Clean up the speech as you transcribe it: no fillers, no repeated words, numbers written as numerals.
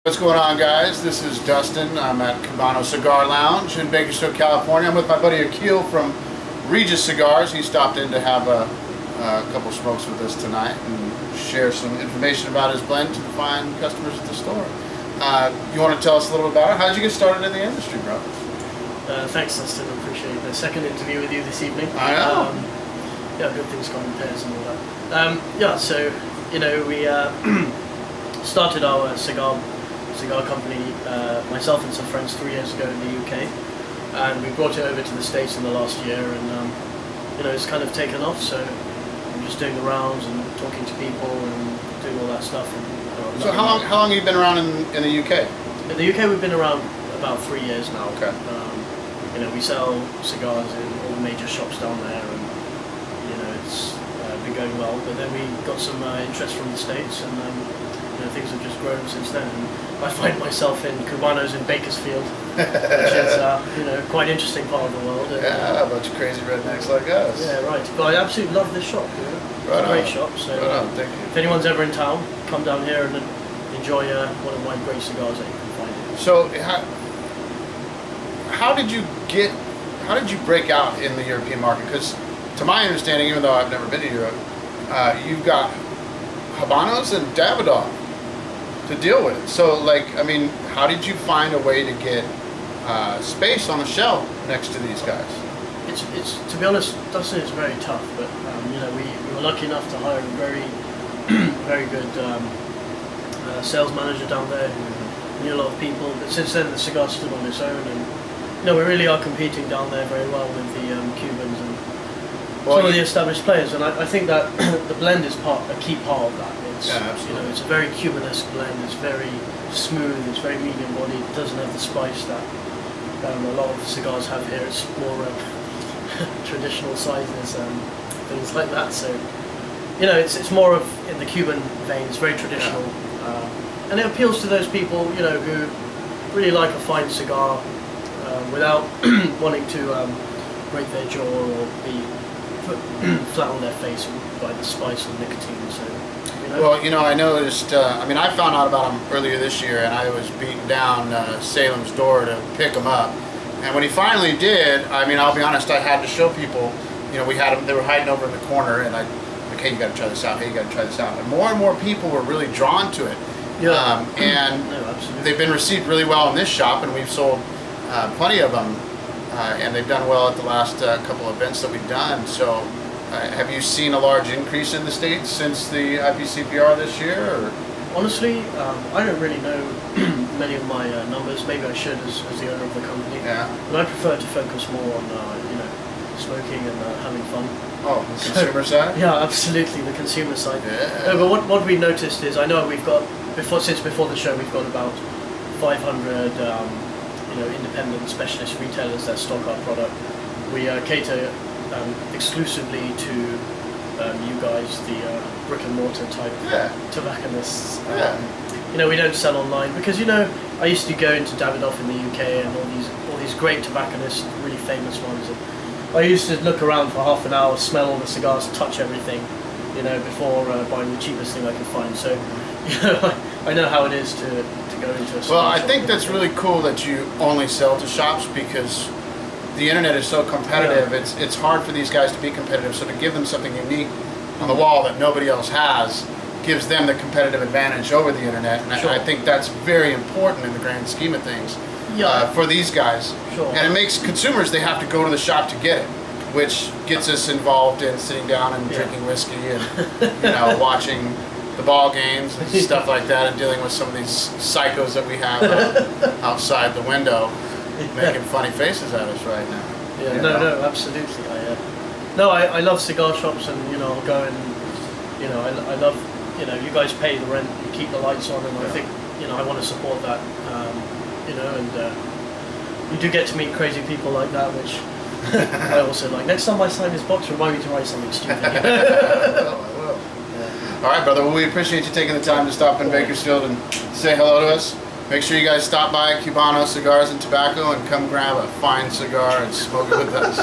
What's going on, guys? This is Dustin. I'm at Cubano Cigar Lounge in Bakersfield, California. I'm with my buddy Akhil from Regius Cigars. He stopped in to have a couple smokes with us tonight and share some information about his blend to the fine customers at the store. You want to tell us a little bit about it? How did you get started in the industry, bro? Thanks, Dustin. I appreciate the second interview with you this evening. I know. Yeah, good things come in pairs and all that. Yeah, so, you know, we started our cigar company, myself and some friends, 3 years ago in the UK, and we brought it over to the States in the last year, and you know, it's kind of taken off. So I'm just doing the rounds and talking to people and doing all that stuff. And, so how long have you been around in the UK? In the UK, we've been around about 3 years now. Okay. You know, we sell cigars in all the major shops down there, and you know, it's been going well. But then we got some interest from the States, and you know, things have just grown since then. And I find myself in Cubanos in Bakersfield, which is you know, quite interesting part of the world. And, yeah, a bunch of crazy rednecks like us. Yeah, right. But I absolutely love this shop. You know? It's a great shop. So thank you. If anyone's ever in town, come down here and enjoy one of my great cigars that you can find. So how did you break out in the European market? Because to my understanding, even though I've never been to Europe, you've got Habanos and Davidoff to deal with. So, like, I mean, how did you find a way to get space on the shelf next to these guys? It's to be honest, Dustin, it's very tough. But you know, we were lucky enough to hire a very good sales manager down there who knew a lot of people. But since then, the cigar stood on its own, and you know, we really are competing down there very well with the Cubans and some of the established players. And I think that the blend is a key part of that. It's, yeah, absolutely. You know, it's a very Cubanesque blend. It's very smooth. It's very medium bodied. It doesn't have the spice that a lot of cigars have here. It's more traditional sizes and things like that. So you know, it's more of in the Cuban vein. It's very traditional, and it appeals to those people, you know, who really like a fine cigar without wanting to break their jaw or be put flat on their face by the spice and nicotine. So. Well, you know, I noticed, I mean, I found out about him earlier this year, and I was beating down Salem's door to pick him up. And when he finally did, I mean, I'll be honest, I had to show people, you know, we had them, they were hiding over in the corner, and like, hey, you got to try this out, hey, you got to try this out. And more people were really drawn to it. Yeah. And they've been received really well in this shop, and we've sold plenty of them, and they've done well at the last couple events that we've done. So. Have you seen a large increase in the States since the IPCPR this year? Or? Honestly, I don't really know many of my numbers. Maybe I should as the owner of the company. Yeah. But I prefer to focus more on you know, smoking and having fun. Oh, the consumer side? Yeah, absolutely, the consumer side. Yeah. No, but what we noticed is, I know we've got since before the show, we've got about 500 you know, independent specialist retailers that stock our product. We cater exclusively to you guys, the brick and mortar type tobacconists. You know, we don't sell online because, you know, I used to go into Davidoff in the UK and all these great tobacconists, really famous ones. And I used to look around for half an hour, smell all the cigars, touch everything, you know, before buying the cheapest thing I could find. So, you know, I know how it is to go into a cigar. Well, I think that's really cool that you only sell to shops, because the internet is so competitive. Yeah. It's hard for these guys to be competitive, so to give them something unique on the wall that nobody else has gives them the competitive advantage over the internet, and I think that's very important in the grand scheme of things for these guys. Sure. And it makes consumers, they have to go to the shop to get it, which gets us involved in sitting down and drinking whiskey and you know, watching the ball games and stuff like that, and dealing with some of these psychos that we have outside the window. Making funny faces at us right now. Yeah, no, absolutely. I love cigar shops, and you know, I'll go and you know, I love, you know, you guys pay the rent, you keep the lights on, and I think, you know, I want to support that. You know, and you do get to meet crazy people like that, which I also like. Next time I sign this box, remind me to write something stupid. I will. Yeah. All right, brother. Well, we appreciate you taking the time to stop in Bakersfield and say hello to us. Make sure you guys stop by Cubano Cigars and Tobacco and come grab a fine cigar and smoke it with us.